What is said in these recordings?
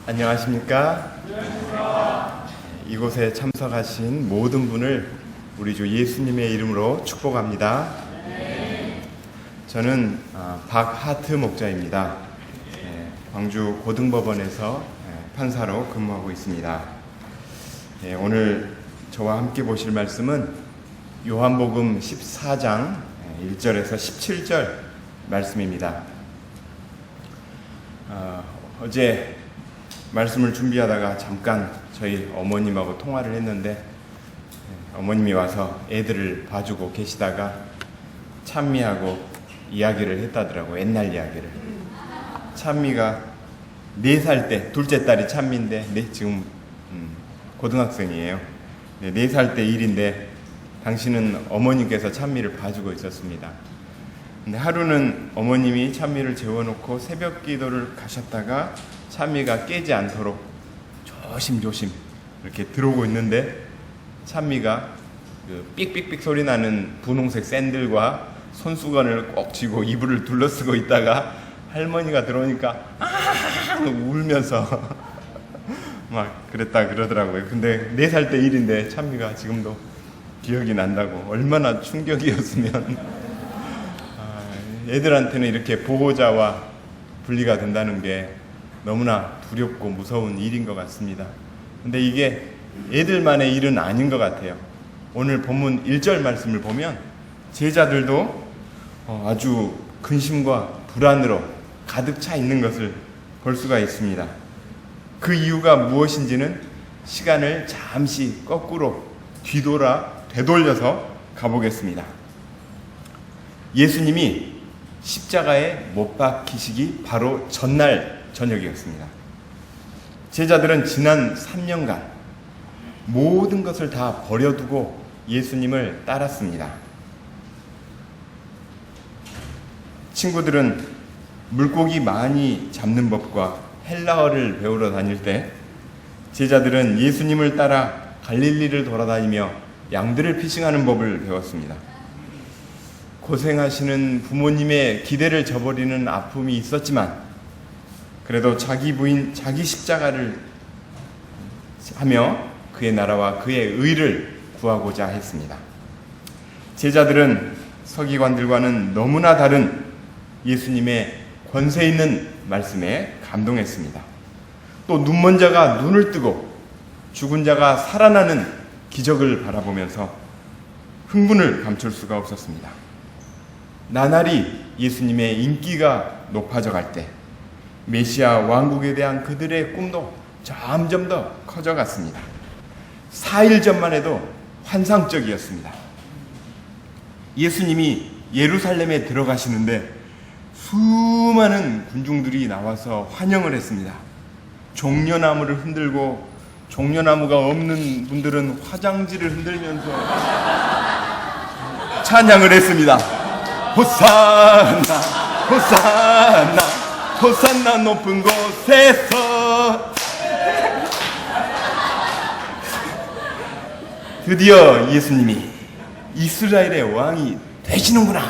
안녕하십니까? 이곳에 참석하신 모든 분을 우리 주 예수님의 이름으로 축복합니다. 저는 박하트 목자입니다. 광주 고등법원에서 판사로 근무하고 있습니다. 오늘 저와 함께 보실 말씀은 요한복음 14장 1절에서 17절 말씀입니다. 어제 말씀을 준비하다가 잠깐 저희 어머님하고 통화를 했는데 어머님이 와서 애들을 봐주고 계시다가 찬미하고 이야기를 했다더라고요. 옛날 이야기를. 찬미가 4살 때, 둘째 딸이 찬미인데 지금 고등학생이에요. 4살 때 일인데 당신은 어머님께서 찬미를 봐주고 있었습니다. 근데 하루는 어머님이 찬미를 재워놓고 새벽 기도를 가셨다가 찬미가 깨지 않도록 조심조심 이렇게 들어오고 있는데 찬미가 그 삑삑삑 소리 나는 분홍색 샌들과 손수건을 꼭 쥐고 이불을 둘러쓰고 있다가 할머니가 들어오니까 울면서 막 그랬다 그러더라고요. 근데 4살 때 일인데 찬미가 지금도 기억이 난다고. 얼마나 충격이었으면. 애들한테는 이렇게 보호자와 분리가 된다는 게 너무나 두렵고 무서운 일인 것 같습니다. 근데 이게 애들만의 일은 아닌 것 같아요. 오늘 본문 1절 말씀을 보면 제자들도 아주 근심과 불안으로 가득 차 있는 것을 볼 수가 있습니다. 그 이유가 무엇인지는 시간을 잠시 거꾸로 되돌려서 가보겠습니다. 예수님이 십자가에 못 박히시기 바로 전날 저녁이었습니다. 제자들은 지난 3년간 모든 것을 다 버려두고 예수님을 따랐습니다. 친구들은 물고기 많이 잡는 법과 헬라어를 배우러 다닐 때 제자들은 예수님을 따라 갈릴리를 돌아다니며 양들을 피싱하는 법을 배웠습니다. 고생하시는 부모님의 기대를 저버리는 아픔이 있었지만 그래도 자기 부인, 자기 십자가를 하며 그의 나라와 그의 의를 구하고자 했습니다. 제자들은 서기관들과는 너무나 다른 예수님의 권세 있는 말씀에 감동했습니다. 또 눈먼 자가 눈을 뜨고 죽은 자가 살아나는 기적을 바라보면서 흥분을 감출 수가 없었습니다. 나날이 예수님의 인기가 높아져 갈 때 메시아 왕국에 대한 그들의 꿈도 점점 더 커져갔습니다. 4일 전만 해도 환상적이었습니다. 예수님이 예루살렘에 들어가시는데 수많은 군중들이 나와서 환영을 했습니다. 종려나무를 흔들고 종려나무가 없는 분들은 화장지를 흔들면서 찬양을 했습니다. 호산나 호산나 호산나 높은 곳에서. 드디어 예수님이 이스라엘의 왕이 되시는구나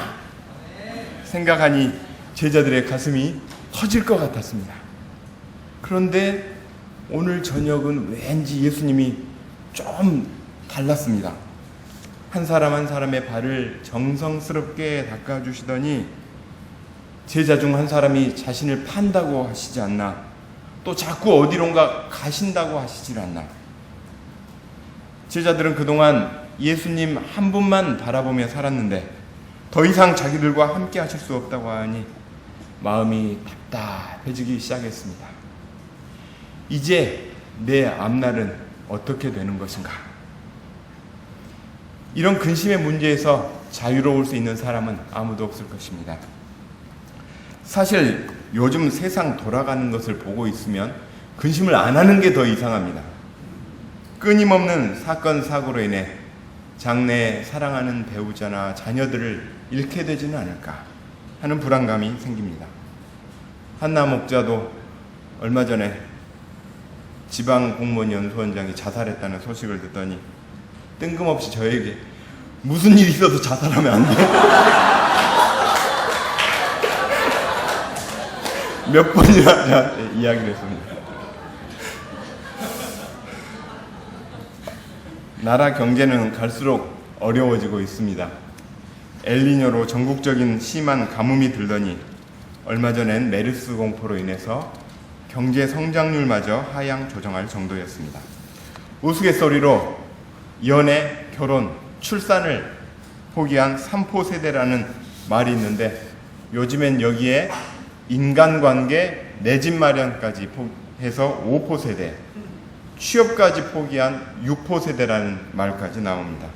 생각하니 제자들의 가슴이 터질 것 같았습니다. 그런데 오늘 저녁은 왠지 예수님이 좀 달랐습니다. 한 사람 한 사람의 발을 정성스럽게 닦아주시더니 제자 중 한 사람이 자신을 판다고 하시지 않나, 또 자꾸 어디론가 가신다고 하시질 않나. 제자들은 그동안 예수님 한 분만 바라보며 살았는데 더 이상 자기들과 함께 하실 수 없다고 하니 마음이 답답해지기 시작했습니다. 이제 내 앞날은 어떻게 되는 것인가? 이런 근심의 문제에서 자유로울 수 있는 사람은 아무도 없을 것입니다. 사실 요즘 세상 돌아가는 것을 보고 있으면 근심을 안 하는 게 더 이상합니다. 끊임없는 사건 사고로 인해 장래에 사랑하는 배우자나 자녀들을 잃게 되지는 않을까 하는 불안감이 생깁니다. 한나 목자도 얼마 전에 지방공무원연수원장이 자살했다는 소식을 듣더니 뜬금없이 저에게 무슨 일이 있어도 자살하면 안 돼? 몇 번이나 이야기를 했습니다. 나라 경제는 갈수록 어려워지고 있습니다. 엘니뇨로 전국적인 심한 가뭄이 들더니 얼마 전엔 메르스 공포로 인해서 경제 성장률마저 하향 조정할 정도였습니다. 우스갯소리로 연애, 결혼, 출산을 포기한 3포 세대라는 말이 있는데 요즘엔 여기에 인간관계, 내 집 마련까지 해서 5포 세대, 취업까지 포기한 6포 세대라는 말까지 나옵니다.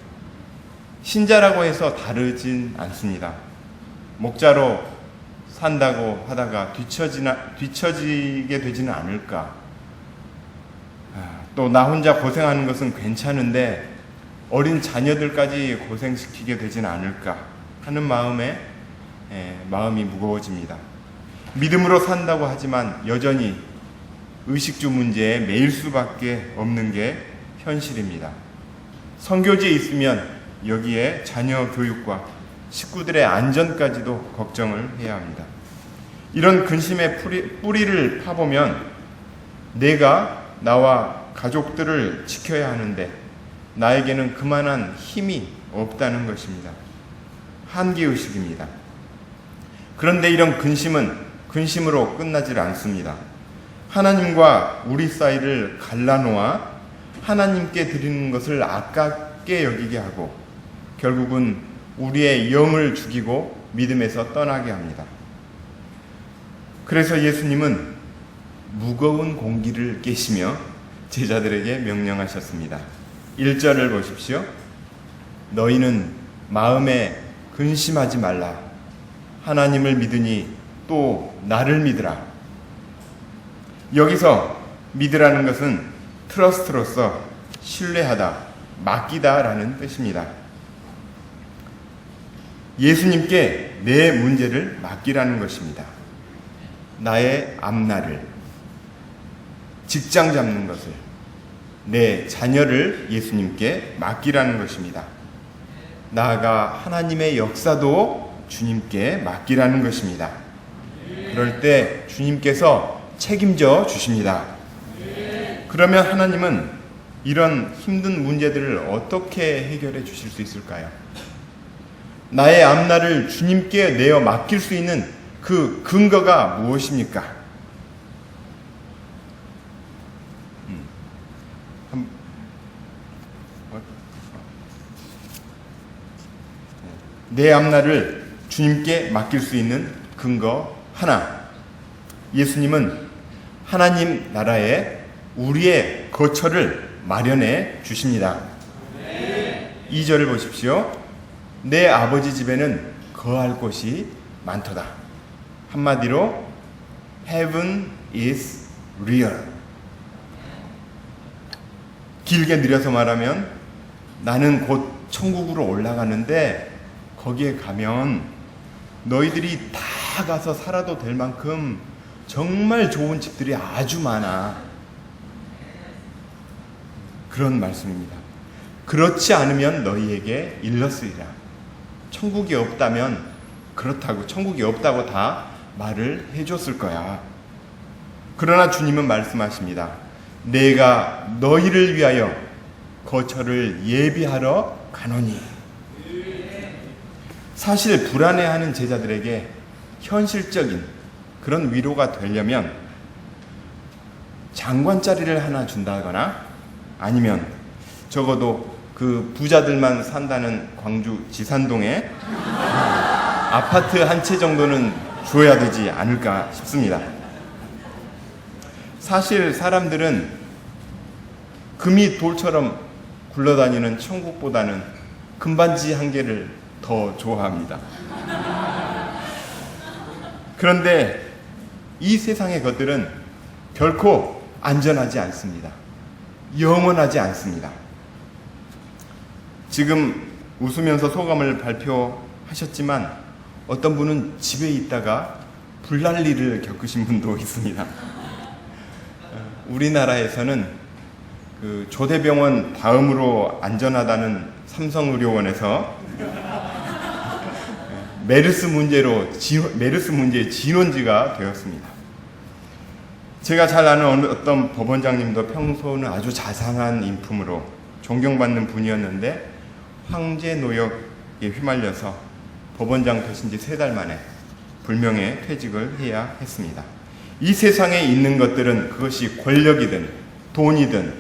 신자라고 해서 다르진 않습니다. 목자로 산다고 하다가 뒤처지게 되지는 않을까. 또 나 혼자 고생하는 것은 괜찮은데 어린 자녀들까지 고생시키게 되지는 않을까 하는 마음이 무거워집니다. 믿음으로 산다고 하지만 여전히 의식주 문제에 매일 수밖에 없는 게 현실입니다. 선교지에 있으면 여기에 자녀 교육과 식구들의 안전까지도 걱정을 해야 합니다. 이런 근심의 뿌리를 파보면 내가 나와 가족들을 지켜야 하는데 나에게는 그만한 힘이 없다는 것입니다. 한계의식입니다. 그런데 이런 근심으로 끝나질 않습니다. 하나님과 우리 사이를 갈라놓아 하나님께 드리는 것을 아깝게 여기게 하고 결국은 우리의 영을 죽이고 믿음에서 떠나게 합니다. 그래서 예수님은 무거운 공기를 깨시며 제자들에게 명령하셨습니다. 1절을 보십시오. 너희는 마음에 근심하지 말라. 하나님을 믿으니 또 나를 믿으라. 여기서 믿으라는 것은 트러스트로서 신뢰하다, 맡기다라는 뜻입니다. 예수님께 내 문제를 맡기라는 것입니다. 나의 앞날을, 직장 잡는 것을, 내 자녀를 예수님께 맡기라는 것입니다. 나아가 하나님의 역사도 주님께 맡기라는 것입니다. 그럴 때 주님께서 책임져 주십니다. 그러면 하나님은 이런 힘든 문제들을 어떻게 해결해 주실 수 있을까요? 나의 앞날을 주님께 내어 맡길 수 있는 그 근거가 무엇입니까? 내 앞날을 주님께 맡길 수 있는 근거 하나. 예수님은 하나님 나라에 우리의 거처를 마련해 주십니다. 2절을 보십시오. 내 아버지 집에는 거할 곳이 많도다. 한마디로 Heaven is real. 길게 늘려서 말하면 나는 곧 천국으로 올라가는데 거기에 가면 너희들이 다 가서 살아도 될 만큼 정말 좋은 집들이 아주 많아. 그런 말씀입니다. 그렇지 않으면 너희에게 일렀으리라. 천국이 없다면 그렇다고, 천국이 없다고 다 말을 해줬을 거야. 그러나 주님은 말씀하십니다. 내가 너희를 위하여 거처를 예비하러 가노니. 사실 불안해하는 제자들에게 현실적인 그런 위로가 되려면 장관 자리를 하나 준다거나 아니면 적어도 그 부자들만 산다는 광주 지산동에 아파트 한 채 정도는 줘야 되지 않을까 싶습니다. 사실 사람들은 금이 돌처럼 굴러다니는 천국보다는 금반지 한 개를 더 좋아합니다. 그런데 이 세상의 것들은 결코 안전하지 않습니다. 영원하지 않습니다. 지금 웃으면서 소감을 발표하셨지만 어떤 분은 집에 있다가 불난리를 겪으신 분도 있습니다. 우리나라에서는 그 조대병원 다음으로 안전하다는 삼성의료원에서 메르스 문제의 진원지가 되었습니다. 제가 잘 아는 어떤 법원장님도 평소는 아주 자상한 인품으로 존경받는 분이었는데 황제 노역에 휘말려서 법원장 되신 지 3달 만에 불명예 퇴직을 해야 했습니다. 이 세상에 있는 것들은 그것이 권력이든 돈이든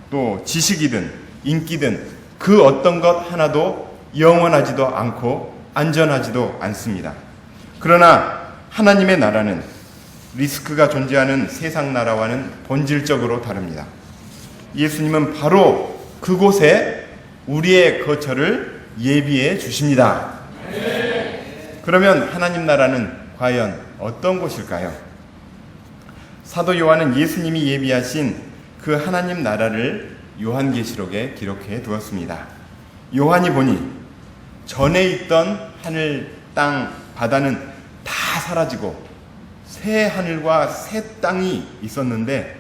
또 지식이든 인기든 그 어떤 것 하나도 영원하지도 않고 안전하지도 않습니다. 그러나 하나님의 나라는 리스크가 존재하는 세상 나라와는 본질적으로 다릅니다. 예수님은 바로 그곳에 우리의 거처를 예비해 주십니다. 그러면 하나님 나라는 과연 어떤 곳일까요? 사도 요한은 예수님이 예비하신 그 하나님 나라를 요한계시록에 기록해 두었습니다. 요한이 보니 전에 있던 하늘, 땅, 바다는 다 사라지고 새 하늘과 새 땅이 있었는데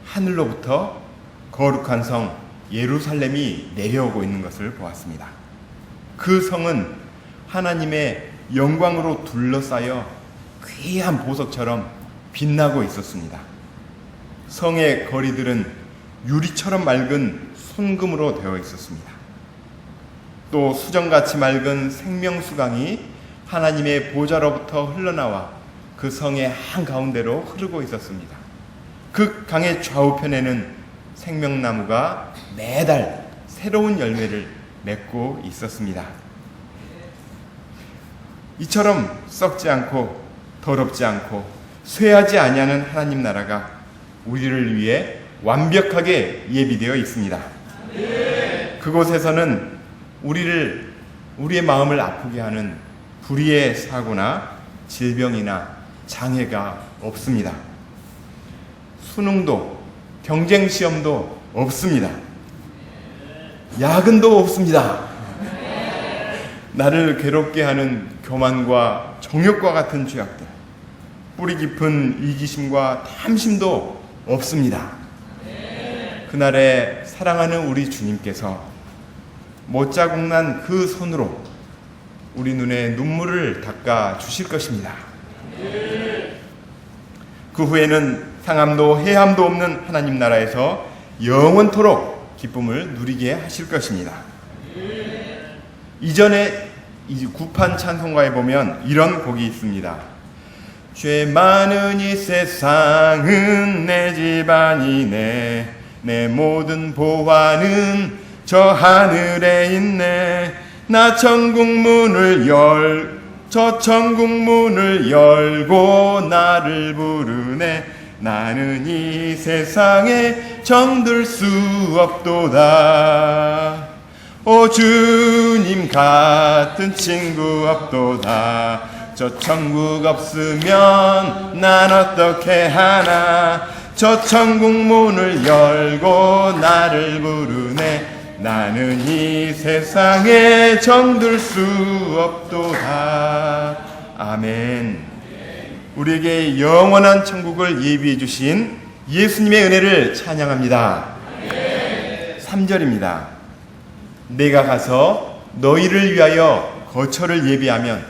하늘로부터 거룩한 성 예루살렘이 내려오고 있는 것을 보았습니다. 그 성은 하나님의 영광으로 둘러싸여 귀한 보석처럼 빛나고 있었습니다. 성의 거리들은 유리처럼 맑은 순금으로 되어 있었습니다. 또 수정같이 맑은 생명수강이 하나님의 보좌로부터 흘러나와 그 성의 한가운데로 흐르고 있었습니다. 그 강의 좌우편에는 생명나무가 매달 새로운 열매를 맺고 있었습니다. 이처럼 썩지 않고 더럽지 않고 쇠하지 아니하는 하나님 나라가 우리를 위해 완벽하게 예비되어 있습니다. 그곳에서는 우리의 마음을 아프게 하는 불의의 사고나 질병이나 장애가 없습니다. 수능도 경쟁시험도 없습니다. 야근도 없습니다. 나를 괴롭게 하는 교만과 정욕과 같은 죄악들, 뿌리 깊은 이기심과 탐심도 없습니다. 그날에 사랑하는 우리 주님께서 못자국난 그 손으로 우리 눈에 눈물을 닦아 주실 것입니다. 그 후에는 상함도 해함도 없는 하나님 나라에서 영원토록 기쁨을 누리게 하실 것입니다. 이전에 이 구판 찬송가에 보면 이런 곡이 있습니다. 죄 많은 이 세상은 내 집안이네, 내 모든 보화는 저 하늘에 있네, 나 천국 문을 열고 나를 부르네, 나는 이 세상에 정들 수 없도다. 오 주님 같은 친구 없도다. 저 천국 없으면 난 어떻게 하나. 저 천국 문을 열고 나를 부르네, 나는 이 세상에 정들 수 없도다. 아멘. 우리에게 영원한 천국을 예비해 주신 예수님의 은혜를 찬양합니다. 3절입니다. 내가 가서 너희를 위하여 거처를 예비하면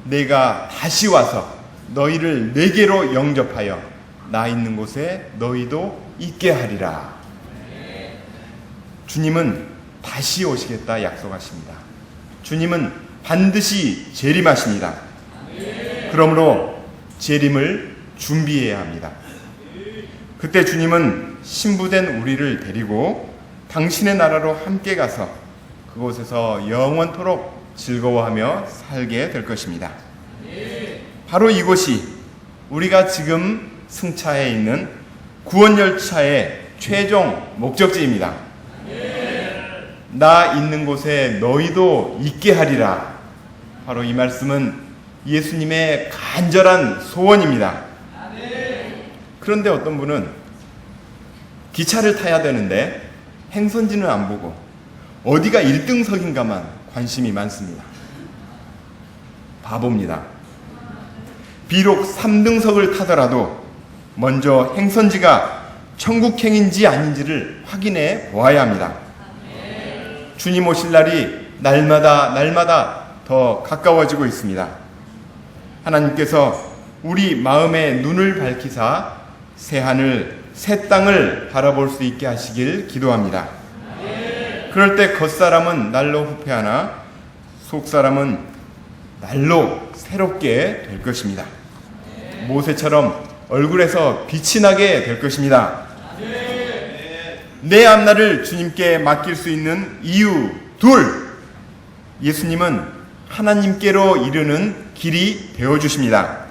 내가 다시 와서 너희를 내게로 영접하여 나 있는 곳에 너희도 있게 하리라. 주님은 다시 오시겠다 약속하십니다. 주님은 반드시 재림하십니다. 그러므로 재림을 준비해야 합니다. 그때 주님은 신부된 우리를 데리고 당신의 나라로 함께 가서 그곳에서 영원토록 즐거워하며 살게 될 것입니다. 바로 이곳이 우리가 지금 승차해 있는 구원열차의 최종 목적지입니다. 나 있는 곳에 너희도 있게 하리라. 바로 이 말씀은 예수님의 간절한 소원입니다. 그런데 어떤 분은 기차를 타야 되는데 행선지는 안 보고 어디가 1등석인가만 관심이 많습니다. 바보입니다. 비록 3등석을 타더라도 먼저 행선지가 천국행인지 아닌지를 확인해 보아야 합니다. 주님 오실 날이 날마다 더 가까워지고 있습니다. 하나님께서 우리 마음의 눈을 밝히사 새 하늘, 새 땅을 바라볼 수 있게 하시길 기도합니다. 그럴 때 겉사람은 날로 후패하나 속사람은 날로 새롭게 될 것입니다. 모세처럼 얼굴에서 빛이 나게 될 것입니다. 내 앞날을 주님께 맡길 수 있는 이유 둘, 예수님은 하나님께로 이르는 길이 되어주십니다.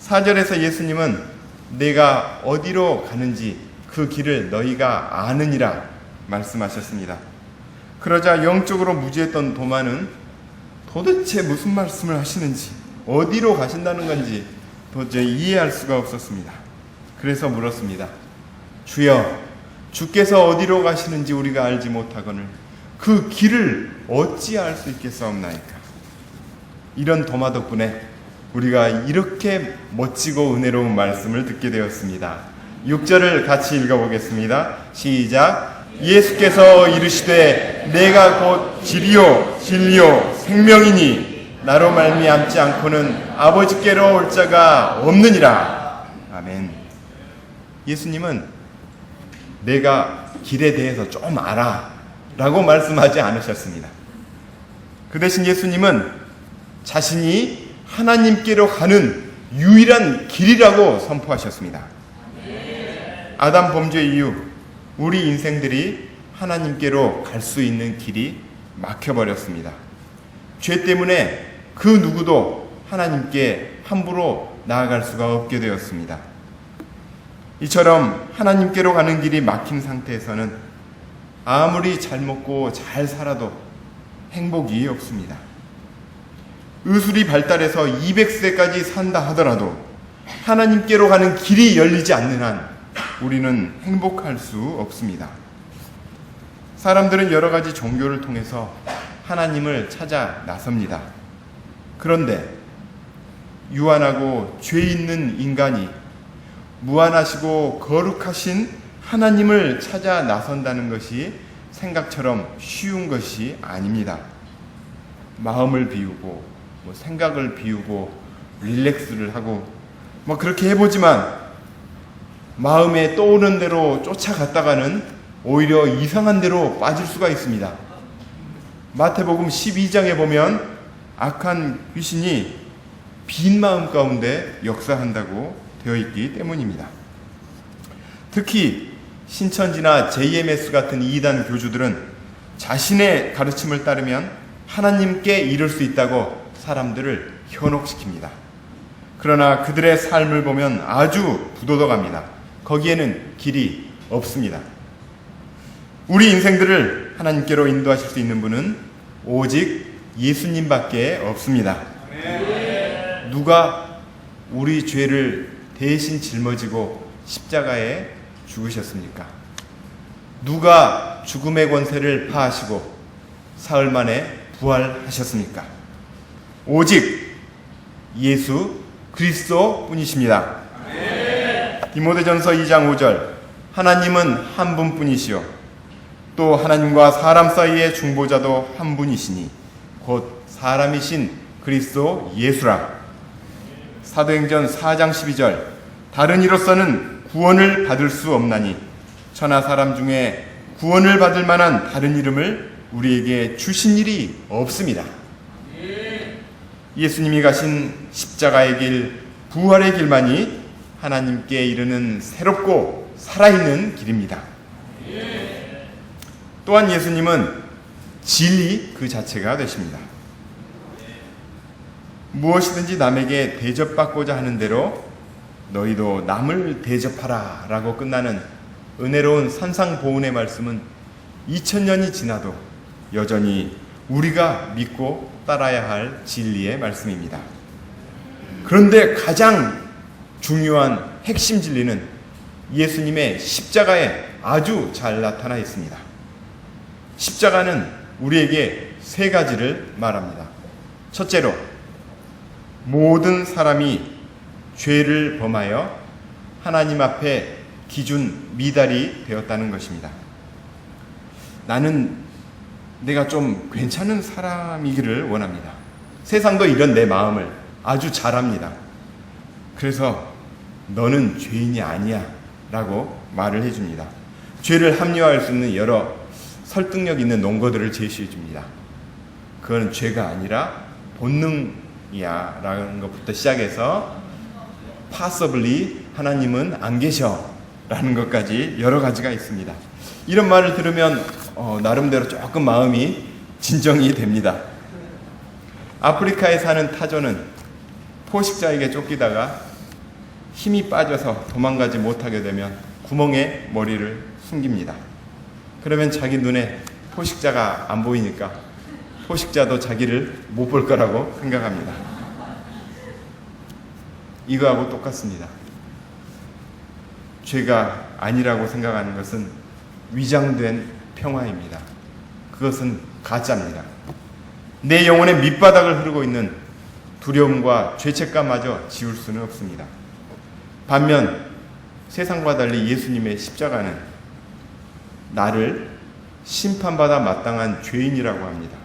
4절에서 예수님은 내가 어디로 가는지 그 길을 너희가 아느니라 말씀하셨습니다. 그러자 영적으로 무지했던 도마는 도대체 무슨 말씀을 하시는지, 어디로 가신다는 건지 도저히 이해할 수가 없었습니다. 그래서 물었습니다. 주여, 주께서 어디로 가시는지 우리가 알지 못하거늘 그 길을 어찌 알 수 있겠사옵나이까. 이런 도마 덕분에 우리가 이렇게 멋지고 은혜로운 말씀을 듣게 되었습니다. 6절을 같이 읽어보겠습니다. 시작. 예수께서 이르시되 내가 곧 길이요 진리요 생명이니 나로 말미암지 않고는 아버지께로 올 자가 없느니라. 아멘. 예수님은 내가 길에 대해서 좀 알아 라고 말씀하지 않으셨습니다. 그 대신 예수님은 자신이 하나님께로 가는 유일한 길이라고 선포하셨습니다. 아담 범죄 이후 우리 인생들이 하나님께로 갈 수 있는 길이 막혀버렸습니다. 죄 때문에 그 누구도 하나님께 함부로 나아갈 수가 없게 되었습니다. 이처럼 하나님께로 가는 길이 막힌 상태에서는 아무리 잘 먹고 잘 살아도 행복이 없습니다. 의술이 발달해서 200세까지 산다 하더라도 하나님께로 가는 길이 열리지 않는 한 우리는 행복할 수 없습니다. 사람들은 여러 가지 종교를 통해서 하나님을 찾아 나섭니다. 그런데 유한하고 죄 있는 인간이 무한하시고 거룩하신 하나님을 찾아 나선다는 것이 생각처럼 쉬운 것이 아닙니다. 마음을 비우고 생각을 비우고 릴렉스를 하고 그렇게 해보지만 마음에 떠오르는 대로 쫓아갔다가는 오히려 이상한 데로 빠질 수가 있습니다. 마태복음 12장에 보면 악한 귀신이 빈 마음 가운데 역사한다고 되어 있기 때문입니다. 특히 신천지나 JMS 같은 이단 교주들은 자신의 가르침을 따르면 하나님께 이를 수 있다고 사람들을 현혹시킵니다. 그러나 그들의 삶을 보면 아주 부도덕합니다. 거기에는 길이 없습니다. 우리 인생들을 하나님께로 인도하실 수 있는 분은 오직 예수님밖에 없습니다. 누가 우리 죄를 대신 짊어지고 십자가에 죽으셨습니까? 누가 죽음의 권세를 파하시고 사흘 만에 부활하셨습니까? 오직 예수 그리스도 뿐이십니다. 디모데전서 2장 5절 하나님은 한 분뿐이시요 또 하나님과 사람 사이의 중보자도 한 분이시니 곧 사람이신 그리스도 예수라. 사도행전 4장 12절 다른 이로서는 구원을 받을 수 없나니 천하 사람 중에 구원을 받을 만한 다른 이름을 우리에게 주신 일이 없습니다. 예수님이 가신 십자가의 길, 부활의 길만이 하나님께 이르는 새롭고 살아있는 길입니다. 또한 예수님은 진리 그 자체가 되십니다. 무엇이든지 남에게 대접받고자 하는 대로 너희도 남을 대접하라 라고 끝나는 은혜로운 산상보훈의 말씀은 2000년이 지나도 여전히 우리가 믿고 따라야 할 진리의 말씀입니다. 그런데 가장 중요한 핵심 진리는 예수님의 십자가에 아주 잘 나타나 있습니다. 십자가는 우리에게 세 가지를 말합니다. 첫째로 모든 사람이 죄를 범하여 하나님 앞에 기준 미달이 되었다는 것입니다. 나는 내가 좀 괜찮은 사람이기를 원합니다. 세상도 이런 내 마음을 아주 잘 압니다. 그래서 너는 죄인이 아니야 라고 말을 해줍니다. 죄를 합리화할 수 있는 여러 설득력 있는 논거들을 제시해 줍니다. 그건 죄가 아니라 본능이야 라는 것부터 시작해서 possibly 하나님은 안 계셔 라는 것까지 여러 가지가 있습니다. 이런 말을 들으면 나름대로 조금 마음이 진정이 됩니다. 아프리카에 사는 타조는 포식자에게 쫓기다가 힘이 빠져서 도망가지 못하게 되면 구멍에 머리를 숨깁니다. 그러면 자기 눈에 포식자가 안 보이니까 포식자도 자기를 못 볼 거라고 생각합니다. 이거하고 똑같습니다. 죄가 아니라고 생각하는 것은 위장된 평화입니다. 그것은 가짜입니다. 내 영혼의 밑바닥을 흐르고 있는 두려움과 죄책감마저 지울 수는 없습니다. 반면 세상과 달리 예수님의 십자가는 나를 심판받아 마땅한 죄인이라고 합니다.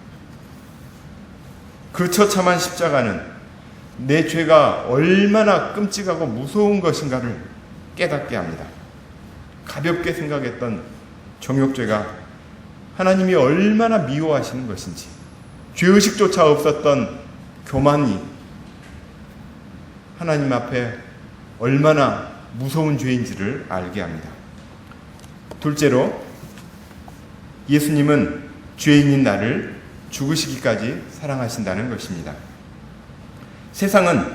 그 처참한 십자가는 내 죄가 얼마나 끔찍하고 무서운 것인가를 깨닫게 합니다. 가볍게 생각했던 정욕죄가 하나님이 얼마나 미워하시는 것인지, 죄의식조차 없었던 교만이 하나님 앞에 얼마나 무서운 죄인지를 알게 합니다. 둘째로 예수님은 죄인인 나를 죽으시기까지 사랑하신다는 것입니다. 세상은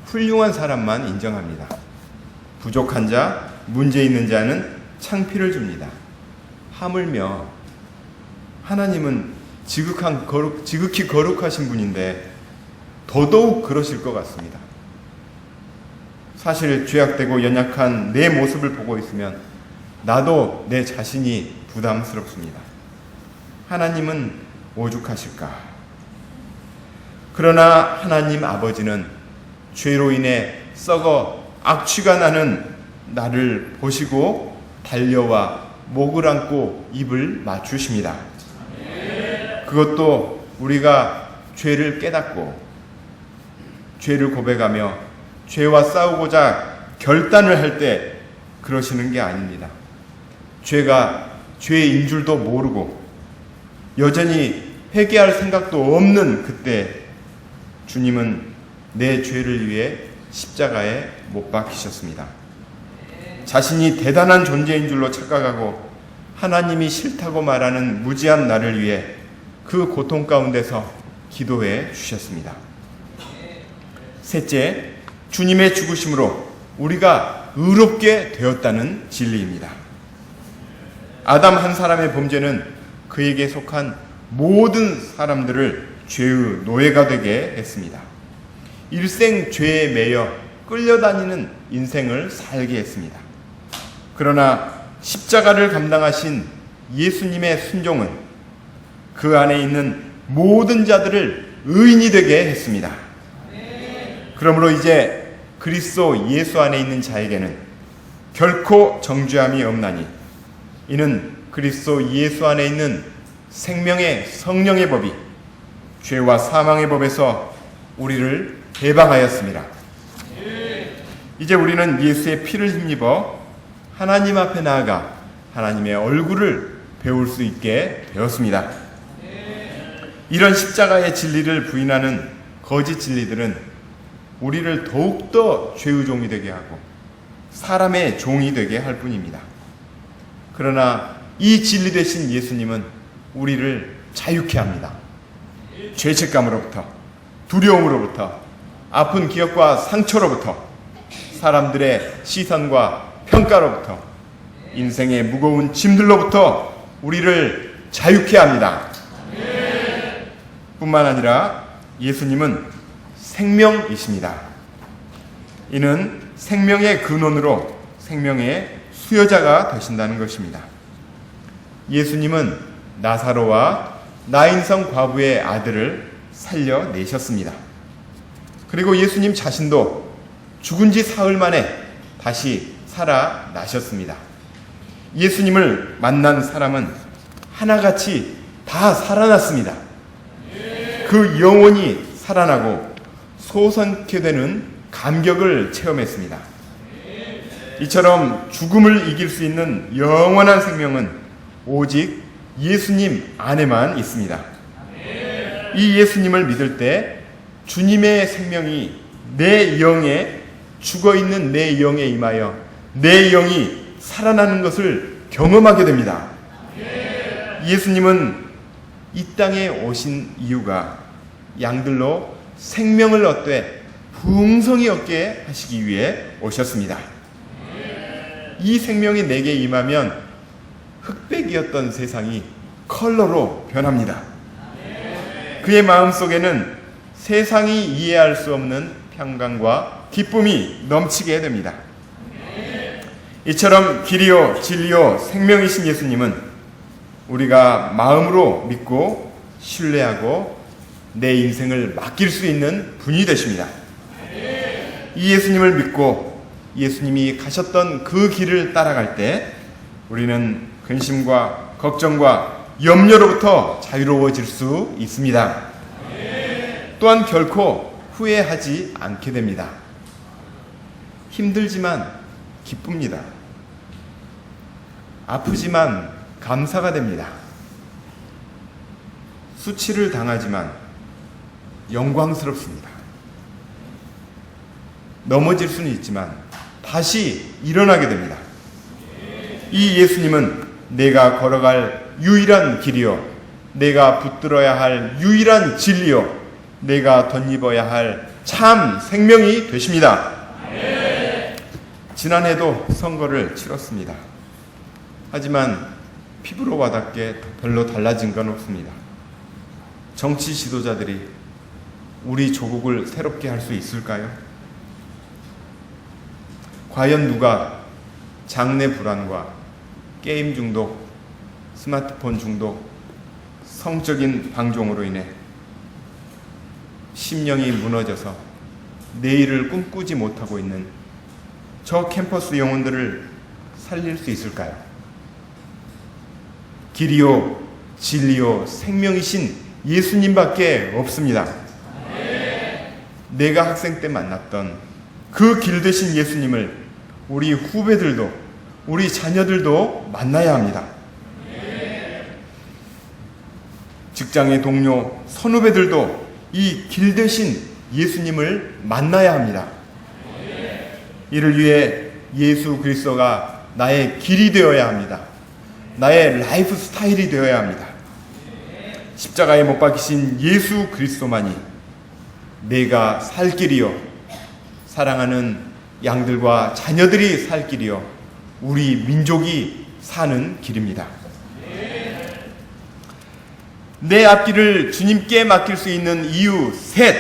훌륭한 사람만 인정합니다. 부족한 자, 문제 있는 자는 창피를 줍니다. 하물며 하나님은 지극히 거룩하신 분인데 더더욱 그러실 것 같습니다. 사실 죄악되고 연약한 내 모습을 보고 있으면 나도 내 자신이 부담스럽습니다. 하나님은 오죽하실까? 그러나 하나님 아버지는 죄로 인해 썩어 악취가 나는 나를 보시고 달려와 목을 안고 입을 맞추십니다. 그것도 우리가 죄를 깨닫고 죄를 고백하며 죄와 싸우고자 결단을 할 때 그러시는 게 아닙니다. 죄가 죄인 줄도 모르고 여전히 회개할 생각도 없는 그때 주님은 내 죄를 위해 십자가에 못 박히셨습니다. 자신이 대단한 존재인 줄로 착각하고 하나님이 싫다고 말하는 무지한 나를 위해 그 고통 가운데서 기도해 주셨습니다. 셋째, 주님의 죽으심으로 우리가 의롭게 되었다는 진리입니다. 아담 한 사람의 범죄는 그에게 속한 모든 사람들을 죄의 노예가 되게 했습니다. 일생 죄에 매여 끌려다니는 인생을 살게 했습니다. 그러나 십자가를 감당하신 예수님의 순종은 그 안에 있는 모든 자들을 의인이 되게 했습니다. 그러므로 이제 그리스도 예수 안에 있는 자에게는 결코 정죄함이 없나니 이는 그리스도 예수 안에 있는 생명의 성령의 법이 죄와 사망의 법에서 우리를 해방하였습니다. 이제 우리는 예수의 피를 힘입어 하나님 앞에 나아가 하나님의 얼굴을 배울 수 있게 되었습니다. 이런 십자가의 진리를 부인하는 거짓 진리들은 우리를 더욱더 죄의 종이 되게 하고 사람의 종이 되게 할 뿐입니다. 그러나 이 진리 되신 예수님은 우리를 자유케 합니다. 죄책감으로부터, 두려움으로부터, 아픈 기억과 상처로부터, 사람들의 시선과 평가로부터, 인생의 무거운 짐들로부터 우리를 자유케 합니다. 뿐만 아니라 예수님은 생명이십니다. 이는 생명의 근원으로 생명의 수여자가 되신다는 것입니다. 예수님은 나사로와 나인성 과부의 아들을 살려내셨습니다. 그리고 예수님 자신도 죽은 지 사흘 만에 다시 살아나셨습니다. 예수님을 만난 사람은 하나같이 다 살아났습니다. 그 영혼이 살아나고 솟아나게 되는 감격을 체험했습니다. 이처럼 죽음을 이길 수 있는 영원한 생명은 오직 예수님 안에만 있습니다. 이 예수님을 믿을 때 주님의 생명이 내 영에, 죽어있는 내 영에 임하여 내 영이 살아나는 것을 경험하게 됩니다. 예수님은 이 땅에 오신 이유가 양들로 생명을 얻되 풍성히 얻게 하시기 위해 오셨습니다. 이 생명이 내게 임하면 흑백이었던 세상이 컬러로 변합니다. 그의 마음속에는 세상이 이해할 수 없는 평강과 기쁨이 넘치게 됩니다. 이처럼 길이요 진리요 생명이신 예수님은 우리가 마음으로 믿고 신뢰하고 내 인생을 맡길 수 있는 분이 되십니다. 이 예수님을 믿고 예수님이 가셨던 그 길을 따라갈 때 우리는 근심과 걱정과 염려로부터 자유로워질 수 있습니다. 또한 결코 후회하지 않게 됩니다. 힘들지만 기쁩니다. 아프지만 감사가 됩니다. 수치를 당하지만 영광스럽습니다. 넘어질 수는 있지만 다시 일어나게 됩니다. 이 예수님은 내가 걸어갈 유일한 길이요, 내가 붙들어야 할 유일한 진리요, 내가 덧입어야 할 참 생명이 되십니다. 지난해도 선거를 치렀습니다. 하지만 피부로 와닿게 별로 달라진 건 없습니다. 정치 지도자들이 우리 조국을 새롭게 할 수 있을까요? 과연 누가 장내 불안과 게임 중독, 스마트폰 중독, 성적인 방종으로 인해 심령이 무너져서 내일을 꿈꾸지 못하고 있는 저 캠퍼스 영혼들을 살릴 수 있을까요? 길이요 진리요 생명이신 예수님밖에 없습니다. 내가 학생 때 만났던 그 길 되신 예수님을 우리 후배들도 우리 자녀들도 만나야 합니다. 직장의 동료, 선후배들도 이 길 되신 예수님을 만나야 합니다. 이를 위해 예수 그리스도가 나의 길이 되어야 합니다. 나의 라이프 스타일이 되어야 합니다. 십자가에 못 박히신 예수 그리스도만이 내가 살 길이요, 사랑하는 양들과 자녀들이 살 길이요, 우리 민족이 사는 길입니다. 내 앞길을 주님께 맡길 수 있는 이유 셋.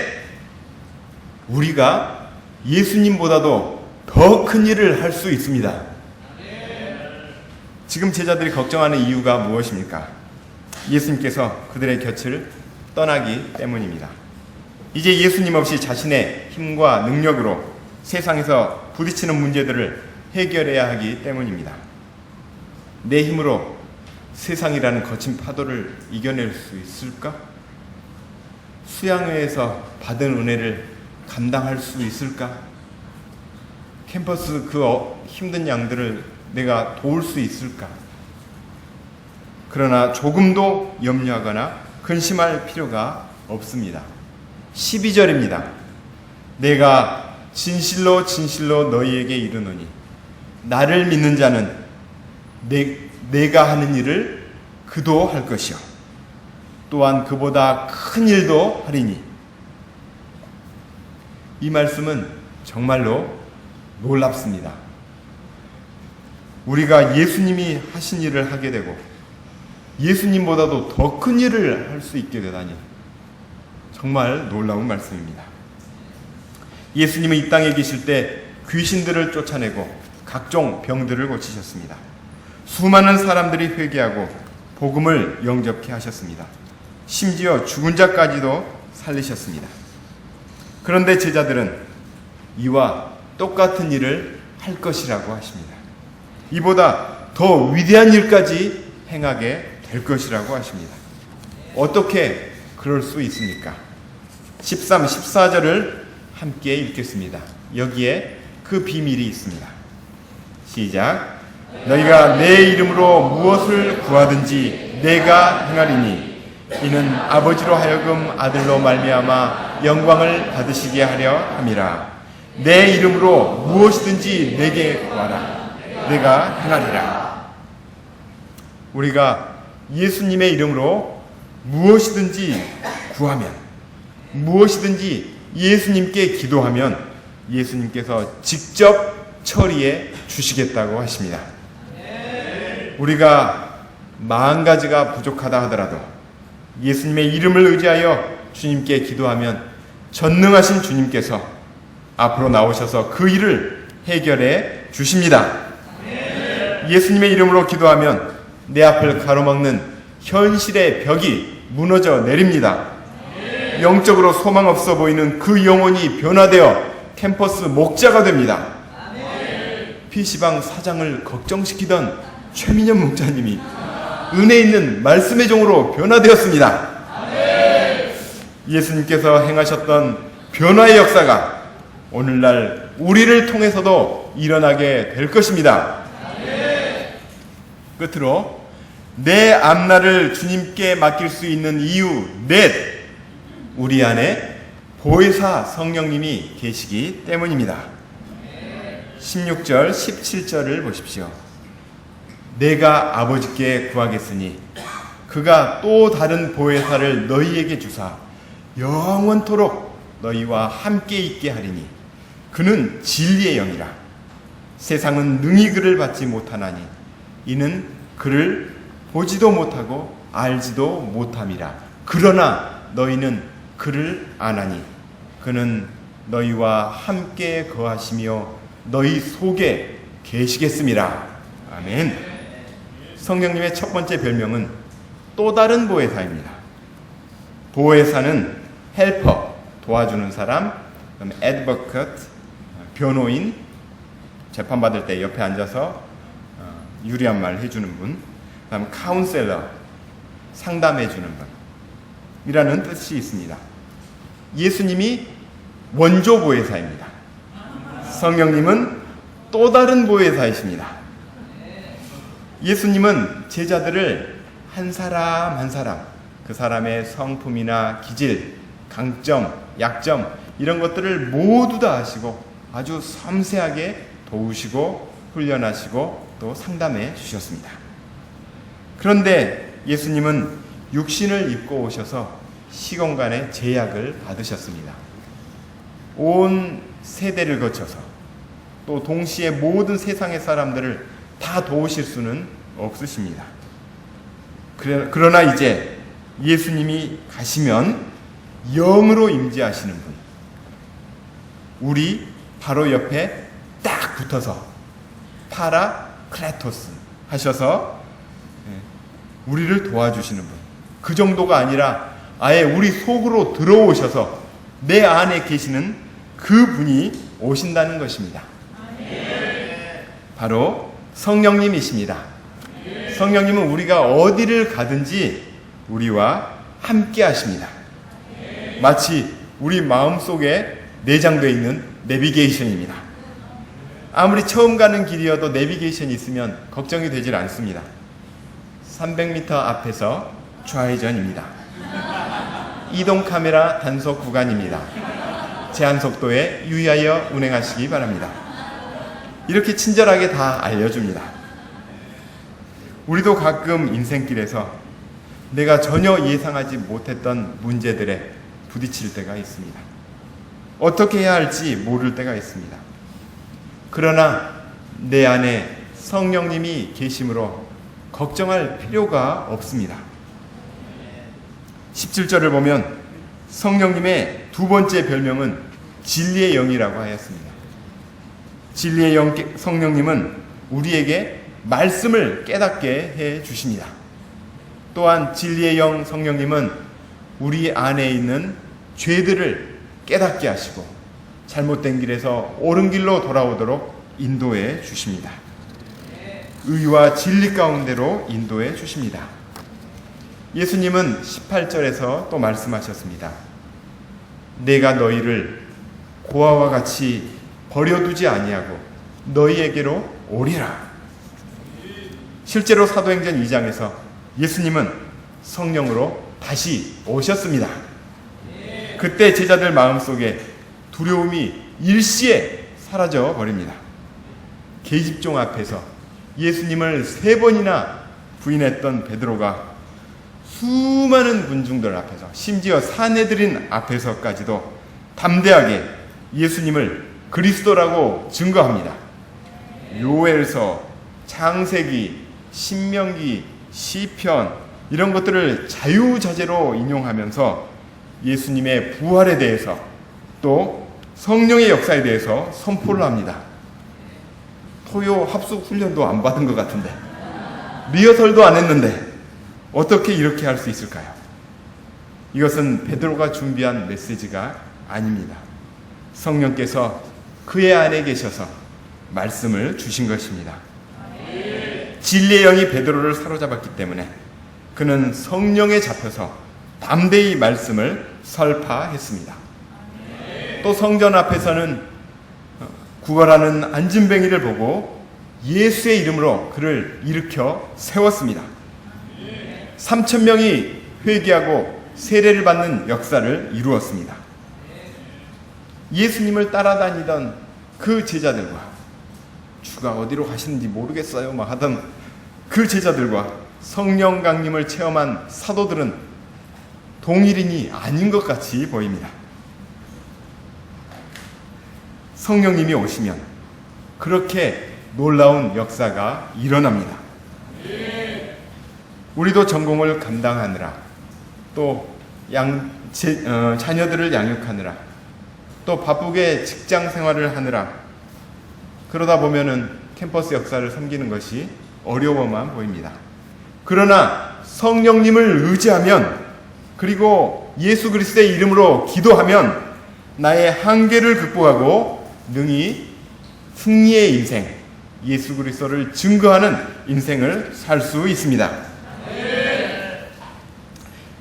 우리가 예수님보다도 더 큰 일을 할 수 있습니다. 지금 제자들이 걱정하는 이유가 무엇입니까? 예수님께서 그들의 곁을 떠나기 때문입니다. 이제 예수님 없이 자신의 힘과 능력으로 세상에서 부딪히는 문제들을 해결해야 하기 때문입니다. 내 힘으로 세상이라는 거친 파도를 이겨낼 수 있을까? 수양회에서 받은 은혜를 감당할 수 있을까? 캠퍼스 그 힘든 양들을 내가 도울 수 있을까? 그러나 조금도 염려하거나 근심할 필요가 없습니다. 12절입니다. 내가 진실로 진실로 너희에게 이르노니 나를 믿는 자는 내가 하는 일을 그도 할 것이요 또한 그보다 큰 일도 하리니. 이 말씀은 정말로 놀랍습니다. 우리가 예수님이 하신 일을 하게 되고 예수님보다도 더 큰 일을 할 수 있게 되다니 정말 놀라운 말씀입니다. 예수님은 이 땅에 계실 때 귀신들을 쫓아내고 각종 병들을 고치셨습니다. 수많은 사람들이 회개하고 복음을 영접케 하셨습니다. 심지어 죽은 자까지도 살리셨습니다. 그런데 제자들은 이와 똑같은 일을 할 것이라고 하십니다. 이보다 더 위대한 일까지 행하게 될 것이라고 하십니다. 어떻게 그럴 수 있습니까? 13, 14절을 함께 읽겠습니다. 여기에 그 비밀이 있습니다. 시작. 너희가 내 이름으로 무엇을 구하든지 내가 행하리니 이는 아버지로 하여금 아들로 말미암아 영광을 받으시게 하려 함이라. 내 이름으로 무엇이든지 내게 구하라. 내가 행하리라. 우리가 예수님의 이름으로 무엇이든지 구하면, 무엇이든지 예수님께 기도하면 예수님께서 직접 처리해 주시겠다고 하십니다. 우리가 10,000가지가 부족하다 하더라도 예수님의 이름을 의지하여 주님께 기도하면 전능하신 주님께서 앞으로 나오셔서 그 일을 해결해 주십니다. 예수님의 이름으로 기도하면 내 앞을 가로막는 현실의 벽이 무너져 내립니다. 영적으로 소망 없어 보이는 그 영혼이 변화되어 캠퍼스 목자가 됩니다. PC방 사장을 걱정시키던 최민현 목자님이 은혜 있는 말씀의 종으로 변화되었습니다. 예수님께서 행하셨던 변화의 역사가 오늘날 우리를 통해서도 일어나게 될 것입니다. 끝으로 내 앞날을 주님께 맡길 수 있는 이유 넷, 우리 안에 보혜사 성령님이 계시기 때문입니다. 16절, 17절을 보십시오. 내가 아버지께 구하겠으니 그가 또 다른 보혜사를 너희에게 주사 영원토록 너희와 함께 있게 하리니 그는 진리의 영이라. 세상은 능히 그를 받지 못하나니 이는 그를 보지도 못하고 알지도 못함이라. 그러나 너희는 그를 아나니 그는 너희와 함께 거하시며 너희 속에 계시겠음이라. 아멘. 성령님의 첫 번째 별명은 또 다른 보혜사입니다. 보혜사는 헬퍼, 도와주는 사람, 그다음에 advocate, 변호인, 재판받을 때 옆에 앉아서 유리한 말 해주는 분, 그다음에 카운셀러, 상담해주는 분이라는 뜻이 있습니다. 예수님이 원조 보혜사입니다. 성령님은 또 다른 보혜사이십니다. 예수님은 제자들을 한 사람 한 사람, 그 사람의 성품이나 기질, 강점, 약점 이런 것들을 모두 다 아시고 아주 섬세하게 도우시고 훈련하시고 또 상담해 주셨습니다. 그런데 예수님은 육신을 입고 오셔서 시공간의 제약을 받으셨습니다. 온 세대를 거쳐서 또 동시에 모든 세상의 사람들을 다 도우실 수는 없으십니다. 그러나 이제 예수님이 가시면 영으로 임재하시는 분, 우리 바로 옆에 딱 붙어서 파라클레토스 하셔서 우리를 도와주시는 분, 그 정도가 아니라 아예 우리 속으로 들어오셔서 내 안에 계시는 그 분이 오신다는 것입니다. 바로 성령님이십니다. 성령님은 우리가 어디를 가든지 우리와 함께 하십니다. 마치 우리 마음속에 내장되어 있는 내비게이션입니다. 아무리 처음 가는 길이어도 내비게이션이 있으면 걱정이 되질 않습니다. 300m 앞에서 좌회전입니다. 이동 카메라 단속 구간입니다. 제한 속도에 유의하여 운행하시기 바랍니다. 이렇게 친절하게 다 알려줍니다. 우리도 가끔 인생길에서 내가 전혀 예상하지 못했던 문제들에 부딪힐 때가 있습니다. 어떻게 해야 할지 모를 때가 있습니다. 그러나 내 안에 성령님이 계심으로 걱정할 필요가 없습니다. 17절을 보면 성령님의 두 번째 별명은 진리의 영이라고 하였습니다. 진리의 영 성령님은 우리에게 말씀을 깨닫게 해 주십니다. 또한 진리의 영 성령님은 우리 안에 있는 죄들을 깨닫게 하시고 잘못된 길에서 옳은 길로 돌아오도록 인도해 주십니다. 의와 진리 가운데로 인도해 주십니다. 예수님은 18절에서 또 말씀하셨습니다. 내가 너희를 고아와 같이 버려두지 아니하고 너희에게로 오리라. 실제로 사도행전 2장에서 예수님은 성령으로 다시 오셨습니다. 그때 제자들 마음속에 두려움이 일시에 사라져 버립니다. 계집종 앞에서 예수님을 3번이나 부인했던 베드로가 수많은 군중들 앞에서, 심지어 사내들인 앞에서까지도 담대하게 예수님을 그리스도라고 증거합니다. 요엘서, 창세기, 신명기, 시편 이런 것들을 자유자재로 인용하면서 예수님의 부활에 대해서 또 성령의 역사에 대해서 선포를 합니다. 토요 합숙 훈련도 안 받은 것 같은데, 리허설도 안 했는데 어떻게 이렇게 할 수 있을까요? 이것은 베드로가 준비한 메시지가 아닙니다. 성령께서 그의 안에 계셔서 말씀을 주신 것입니다. 진리의 영이 베드로를 사로잡았기 때문에 그는 성령에 잡혀서 담대히 말씀을 설파했습니다. 또 성전 앞에서는 구걸하는 안진뱅이를 보고 예수의 이름으로 그를 일으켜 세웠습니다. 3,000명이 회개하고 세례를 받는 역사를 이루었습니다. 예수님을 따라다니던 그 제자들과, 주가 어디로 가시는지 모르겠어요 막 하던 그 제자들과 성령 강림을 체험한 사도들은 동일인이 아닌 것 같이 보입니다. 성령님이 오시면 그렇게 놀라운 역사가 일어납니다. 우리도 전공을 감당하느라, 또 자녀들을 양육하느라, 또 바쁘게 직장 생활을 하느라, 그러다 보면은 캠퍼스 역사를 섬기는 것이 어려워만 보입니다. 그러나 성령님을 의지하면, 그리고 예수 그리스도의 이름으로 기도하면 나의 한계를 극복하고 능히 승리의 인생, 예수 그리스도를 증거하는 인생을 살 수 있습니다.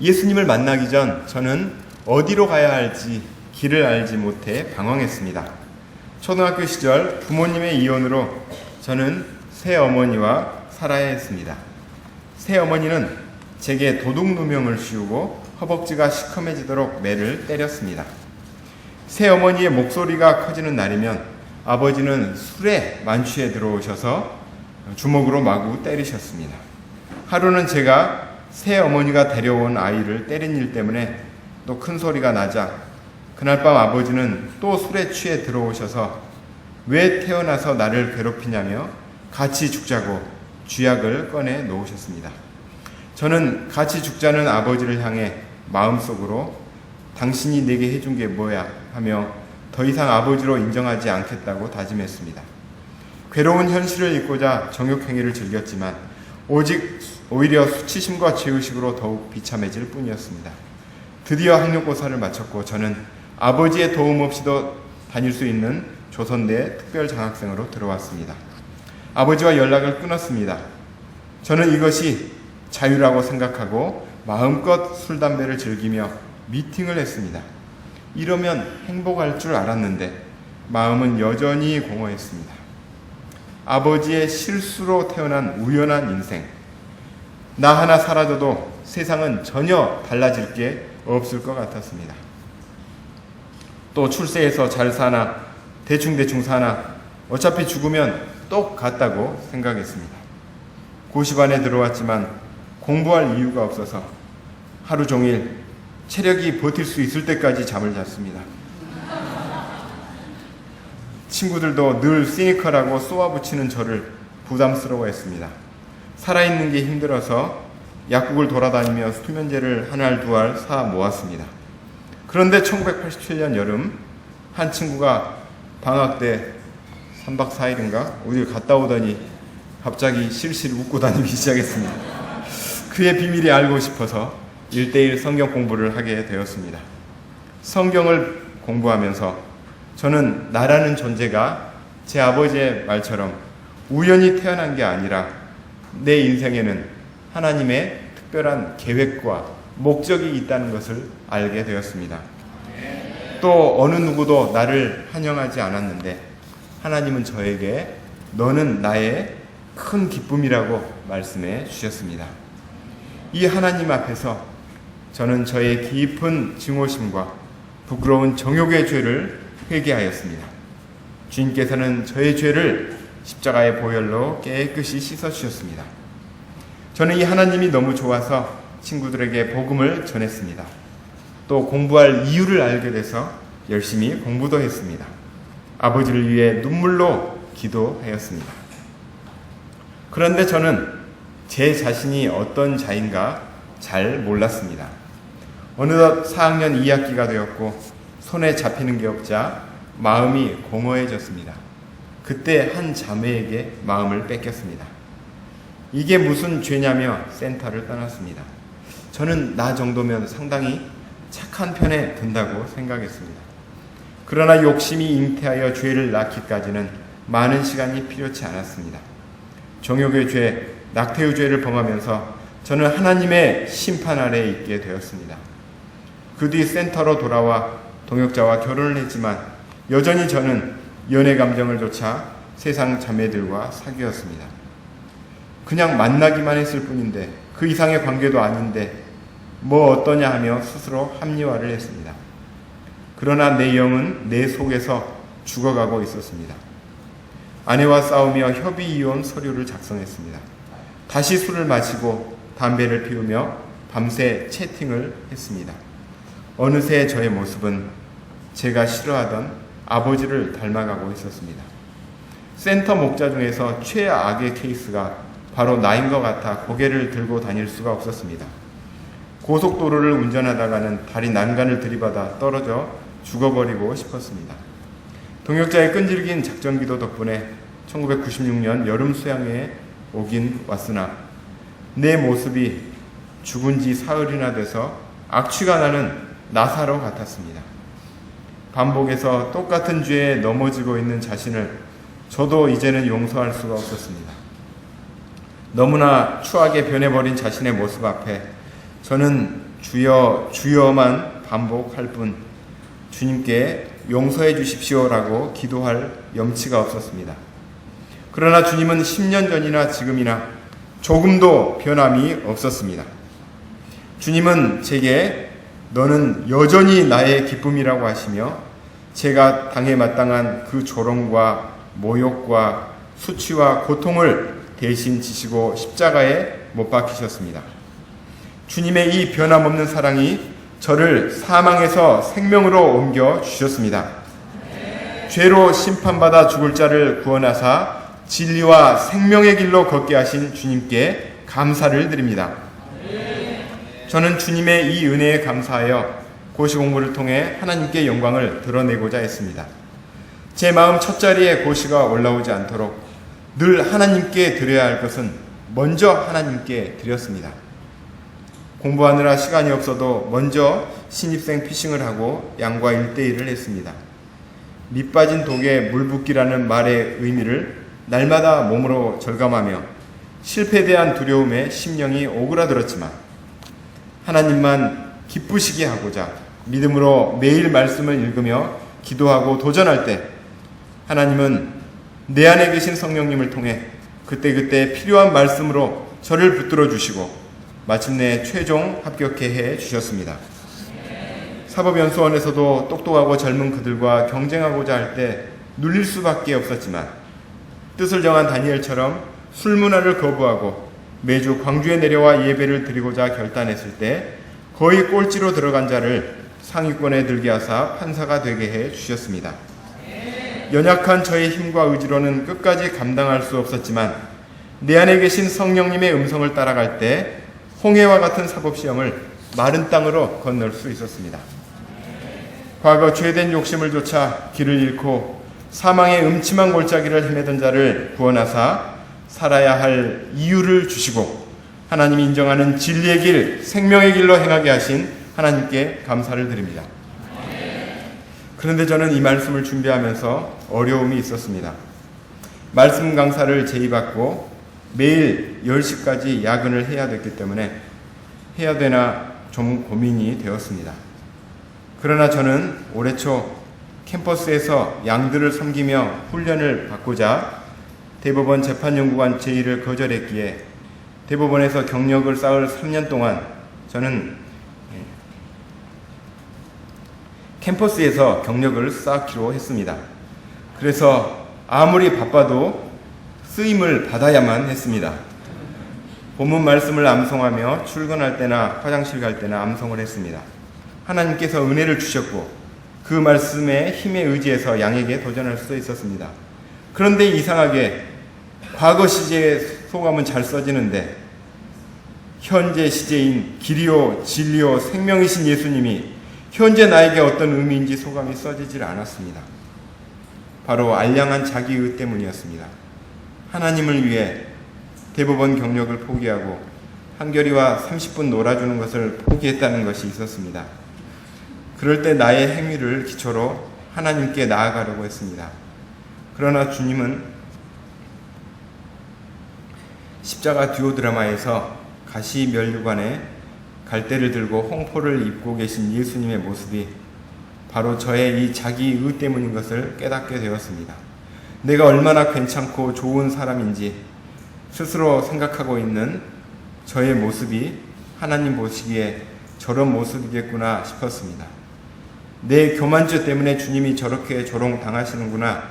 예수님을 만나기 전 저는 어디로 가야 할지 길을 알지 못해 방황했습니다. 초등학교 시절 부모님의 이혼으로 저는 새어머니와 살아야 했습니다. 새어머니는 제게 도둑 누명을 씌우고 허벅지가 시커매지도록 매를 때렸습니다. 새어머니의 목소리가 커지는 날이면 아버지는 술에 만취해 들어오셔서 주먹으로 마구 때리셨습니다. 하루는 제가 새어머니가 데려온 아이를 때린 일 때문에 또 큰 소리가 나자 그날 밤 아버지는 또 술에 취해 들어오셔서 왜 태어나서 나를 괴롭히냐며 같이 죽자고 쥐약을 꺼내 놓으셨습니다. 저는 같이 죽자는 아버지를 향해 마음속으로 당신이 내게 해준 게 뭐야 하며 더 이상 아버지로 인정하지 않겠다고 다짐했습니다. 괴로운 현실을 잊고자 정욕행위를 즐겼지만 오히려 수치심과 죄의식으로 더욱 비참해질 뿐이었습니다. 드디어 학력고사를 마쳤고 저는 아버지의 도움 없이도 다닐 수 있는 조선대 특별장학생으로 들어왔습니다. 아버지와 연락을 끊었습니다. 저는 이것이 자유라고 생각하고 마음껏 술, 담배를 즐기며 미팅을 했습니다. 이러면 행복할 줄 알았는데 마음은 여전히 공허했습니다. 아버지의 실수로 태어난 우연한 인생, 나 하나 사라져도 세상은 전혀 달라질 게 없을 것 같았습니다. 또 출세해서 잘 사나 대충 사나 어차피 죽으면 똑같다고 생각했습니다. 고시반에 들어왔지만 공부할 이유가 없어서 하루 종일 체력이 버틸 수 있을 때까지 잠을 잤습니다. 친구들도 늘 시니컬하고 쏘아붙이는 저를 부담스러워했습니다. 살아있는 게 힘들어서 약국을 돌아다니며 수면제를 한 알 두 알 사 모았습니다. 그런데 1987년 여름 한 친구가 방학 때 3박 4일인가 어딜 갔다 오더니 갑자기 실실 웃고 다니기 시작했습니다. 그의 비밀이 알고 싶어서 1:1 성경 공부를 하게 되었습니다. 성경을 공부하면서 저는 나라는 존재가 제 아버지의 말처럼 우연히 태어난 게 아니라 내 인생에는 하나님의 특별한 계획과 목적이 있다는 것을 알게 되었습니다. 또 어느 누구도 나를 환영하지 않았는데 하나님은 저에게 너는 나의 큰 기쁨이라고 말씀해 주셨습니다. 이 하나님 앞에서 저는 저의 깊은 증오심과 부끄러운 정욕의 죄를 회개하였습니다. 주님께서는 저의 죄를 십자가의 보혈로 깨끗이 씻어주셨습니다. 저는 이 하나님이 너무 좋아서 친구들에게 복음을 전했습니다. 또 공부할 이유를 알게 돼서 열심히 공부도 했습니다. 아버지를 위해 눈물로 기도하였습니다. 그런데 저는 제 자신이 어떤 자인가 잘 몰랐습니다. 어느덧 4학년 2학기가 되었고 손에 잡히는 게 없자 마음이 공허해졌습니다. 그때 한 자매에게 마음을 뺏겼습니다. 이게 무슨 죄냐며 센터를 떠났습니다. 저는 나 정도면 상당히 착한 편에 든다고 생각했습니다. 그러나 욕심이 잉태하여 죄를 낳기까지는 많은 시간이 필요치 않았습니다. 정욕의 죄, 낙태의 죄를 범하면서 저는 하나님의 심판 아래에 있게 되었습니다. 그 뒤 센터로 돌아와 동역자와 결혼을 했지만 여전히 저는 연애 감정을 조차 세상 자매들과 사귀었습니다. 그냥 만나기만 했을 뿐인데 그 이상의 관계도 아닌데 뭐 어떠냐 하며 스스로 합리화를 했습니다. 그러나 내 영은 내 속에서 죽어가고 있었습니다. 아내와 싸우며 협의 이혼 서류를 작성했습니다. 다시 술을 마시고 담배를 피우며 밤새 채팅을 했습니다. 어느새 저의 모습은 제가 싫어하던 아버지를 닮아가고 있었습니다. 센터 목자 중에서 최악의 케이스가 바로 나인 것 같아 고개를 들고 다닐 수가 없었습니다. 고속도로를 운전하다가는 다리 난간을 들이받아 떨어져 죽어버리고 싶었습니다. 동역자의 끈질긴 작전기도 덕분에 1996년 여름 수양회에 오긴 왔으나 내 모습이 죽은 지 사흘이나 돼서 악취가 나는 나사로 같았습니다. 반복해서 똑같은 죄에 넘어지고 있는 자신을 저도 이제는 용서할 수가 없었습니다. 너무나 추하게 변해버린 자신의 모습 앞에 저는 주여 주여만 반복할 뿐 주님께 용서해 주십시오라고 기도할 염치가 없었습니다. 그러나 주님은 10년 전이나 지금이나 조금도 변함이 없었습니다. 주님은 제게 너는 여전히 나의 기쁨이라고 하시며 제가 당해 마땅한 그 조롱과 모욕과 수치와 고통을 대신 지시고 십자가에 못 박히셨습니다. 주님의 이 변함없는 사랑이 저를 사망에서 생명으로 옮겨 주셨습니다. 죄로 심판받아 죽을 자를 구원하사 진리와 생명의 길로 걷게 하신 주님께 감사를 드립니다. 저는 주님의 이 은혜에 감사하여 고시 공부를 통해 하나님께 영광을 드러내고자 했습니다. 제 마음 첫자리에 고시가 올라오지 않도록 늘 하나님께 드려야 할 것은 먼저 하나님께 드렸습니다. 공부하느라 시간이 없어도 먼저 신입생 피싱을 하고 양과 1대1을 했습니다. 밑 빠진 독에 물 붓기라는 말의 의미를 날마다 몸으로 절감하며 실패에 대한 두려움에 심령이 오그라들었지만 하나님만 기쁘시게 하고자 믿음으로 매일 말씀을 읽으며 기도하고 도전할 때 하나님은 내 안에 계신 성령님을 통해 그때그때 필요한 말씀으로 저를 붙들어 주시고 마침내 최종 합격해 해 주셨습니다. 사법연수원에서도 똑똑하고 젊은 그들과 경쟁하고자 할 때 눌릴 수밖에 없었지만 뜻을 정한 다니엘처럼 술문화를 거부하고 매주 광주에 내려와 예배를 드리고자 결단했을 때 거의 꼴찌로 들어간 자를 상위권에 들게 하사 판사가 되게 해 주셨습니다. 연약한 저의 힘과 의지로는 끝까지 감당할 수 없었지만 내 안에 계신 성령님의 음성을 따라갈 때 홍해와 같은 사법시험을 마른 땅으로 건널 수 있었습니다. 과거 죄된 욕심을 좇아 길을 잃고 사망의 음침한 골짜기를 헤매던 자를 구원하사 살아야 할 이유를 주시고 하나님이 인정하는 진리의 길, 생명의 길로 행하게 하신 하나님께 감사를 드립니다. 그런데 저는 이 말씀을 준비하면서 어려움이 있었습니다. 말씀 강사를 제의받고 매일 10시까지 야근을 해야 됐기 때문에 해야 되나 좀 고민이 되었습니다. 그러나 저는 올해 초 캠퍼스에서 양들을 섬기며 훈련을 받고자 대법원 재판연구관 제의를 거절했기에 대법원에서 경력을 쌓을 3년 동안 저는 캠퍼스에서 경력을 쌓기로 했습니다. 그래서 아무리 바빠도 쓰임을 받아야만 했습니다. 본문 말씀을 암송하며 출근할 때나 화장실 갈 때나 암송을 했습니다. 하나님께서 은혜를 주셨고 그 말씀에 힘에 의지해서 양에게 도전할 수 있었습니다. 그런데 이상하게 과거 시제의 소감은 잘 써지는데 현재 시제인 길이요 진리요 생명이신 예수님이 현재 나에게 어떤 의미인지 소감이 써지질 않았습니다. 바로 알량한 자기의 때문이었습니다. 하나님을 위해 대법원 경력을 포기하고 한결이와 30분 놀아주는 것을 포기했다는 것이 있었습니다. 그럴 때 나의 행위를 기초로 하나님께 나아가려고 했습니다. 그러나 주님은 십자가 듀오 드라마에서 가시면류관에 갈대를 들고 홍포를 입고 계신 예수님의 모습이 바로 저의 이 자기의 때문인 것을 깨닫게 되었습니다. 내가 얼마나 괜찮고 좋은 사람인지 스스로 생각하고 있는 저의 모습이 하나님 보시기에 저런 모습이겠구나 싶었습니다. 내 교만죄 때문에 주님이 저렇게 조롱당하시는구나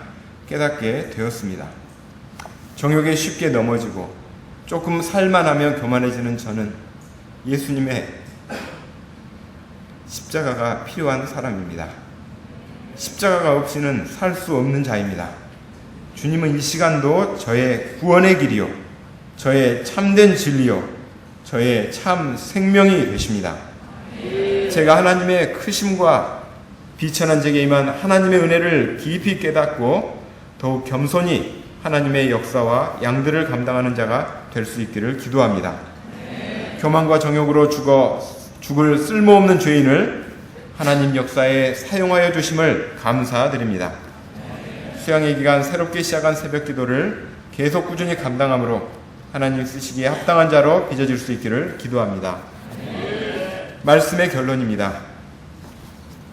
깨닫게 되었습니다. 정욕에 쉽게 넘어지고 조금 살만하면 교만해지는 저는 예수님의 십자가가 필요한 사람입니다. 십자가가 없이는 살 수 없는 자입니다. 주님은 이 시간도 저의 구원의 길이요, 저의 참된 진리요, 저의 참 생명이 되십니다. 제가 하나님의 크심과 비천한 제게 임한 하나님의 은혜를 깊이 깨닫고 더욱 겸손히 하나님의 역사와 양들을 감당하는 자가 될 수 있기를 기도합니다. 교만과 정욕으로 죽을 쓸모없는 죄인을 하나님 역사에 사용하여 주심을 감사드립니다. 수양의 기간 새롭게 시작한 새벽 기도를 계속 꾸준히 감당함으로 하나님 쓰시기에 합당한 자로 빚어질 수 있기를 기도합니다. 말씀의 결론입니다.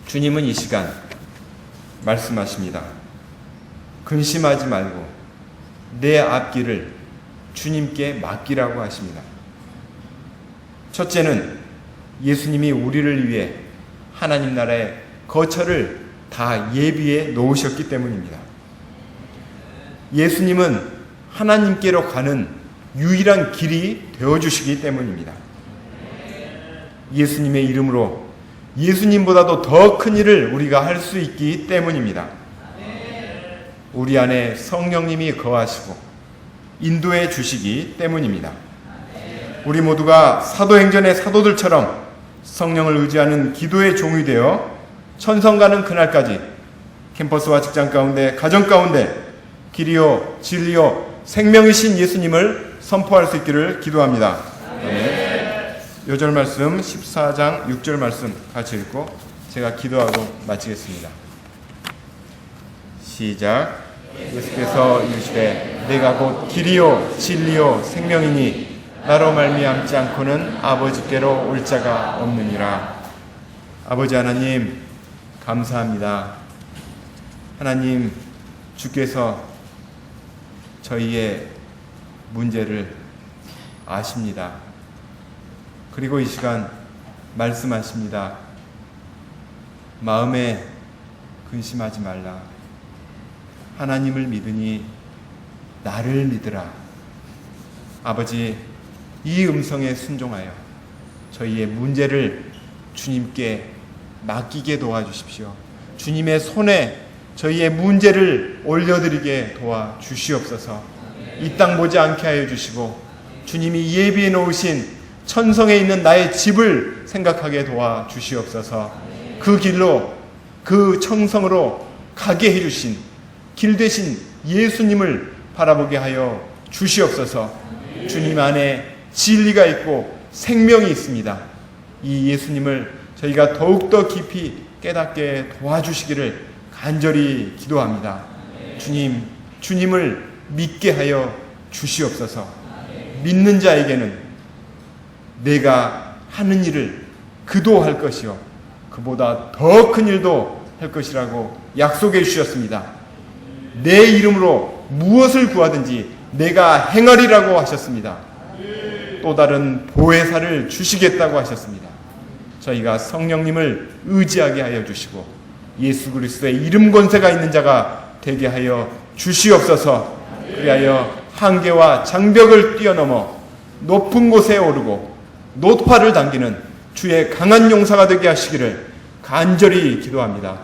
주님은 이 시간 말씀하십니다. 근심하지 말고 내 앞길을 주님께 맡기라고 하십니다. 첫째는 예수님이 우리를 위해 하나님 나라의 거처를 다 예비해 놓으셨기 때문입니다. 예수님은 하나님께로 가는 유일한 길이 되어주시기 때문입니다. 예수님의 이름으로 예수님보다도 더 큰 일을 우리가 할 수 있기 때문입니다. 우리 안에 성령님이 거하시고 인도해 주시기 때문입니다. 우리 모두가 사도행전의 사도들처럼 성령을 의지하는 기도의 종이 되어 천성 가는 그날까지 캠퍼스와 직장 가운데, 가정 가운데 길이요 진리요 생명이신 예수님을 선포할 수 있기를 기도합니다. 네. 요절 말씀 14장 6절 말씀 같이 읽고 제가 기도하고 마치겠습니다. 시작. 예수께서 이르시되 내가 곧 길이요 진리요 생명이니 나로 말미암지 않고는 아버지께로 올 자가 없느니라. 아버지 하나님 감사합니다. 하나님 주께서 저희의 문제를 아십니다. 그리고 이 시간 말씀하십니다. 마음에 근심하지 말라. 하나님을 믿으니 나를 믿으라. 아버지, 이 음성에 순종하여 저희의 문제를 주님께 맡기게 도와주십시오. 주님의 손에 저희의 문제를 올려드리게 도와주시옵소서. 이 땅 보지 않게 하여 주시고 주님이 예비해 놓으신 천성에 있는 나의 집을 생각하게 도와주시옵소서. 그 길로, 그 청성으로 가게 해주신 길 대신 예수님을 바라보게 하여 주시옵소서. 주님 안에 진리가 있고 생명이 있습니다. 이 예수님을 저희가 더욱더 깊이 깨닫게 도와주시기를 간절히 기도합니다. 주님, 주님을 믿게 하여 주시옵소서. 믿는 자에게는 내가 하는 일을 그도 할 것이요 그보다 더 큰 일도 할 것이라고 약속해 주셨습니다. 내 이름으로 무엇을 구하든지 내가 행하리라고 하셨습니다. 또 다른 보혜사를 주시겠다고 하셨습니다. 저희가 성령님을 의지하게 하여 주시고 예수 그리스도의 이름 권세가 있는 자가 되게 하여 주시옵소서. 그리하여 한계와 장벽을 뛰어넘어 높은 곳에 오르고 노파를 당기는 주의 강한 용사가 되게 하시기를 간절히 기도합니다.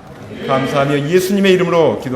감사하며 예수님의 이름으로 기도합니다.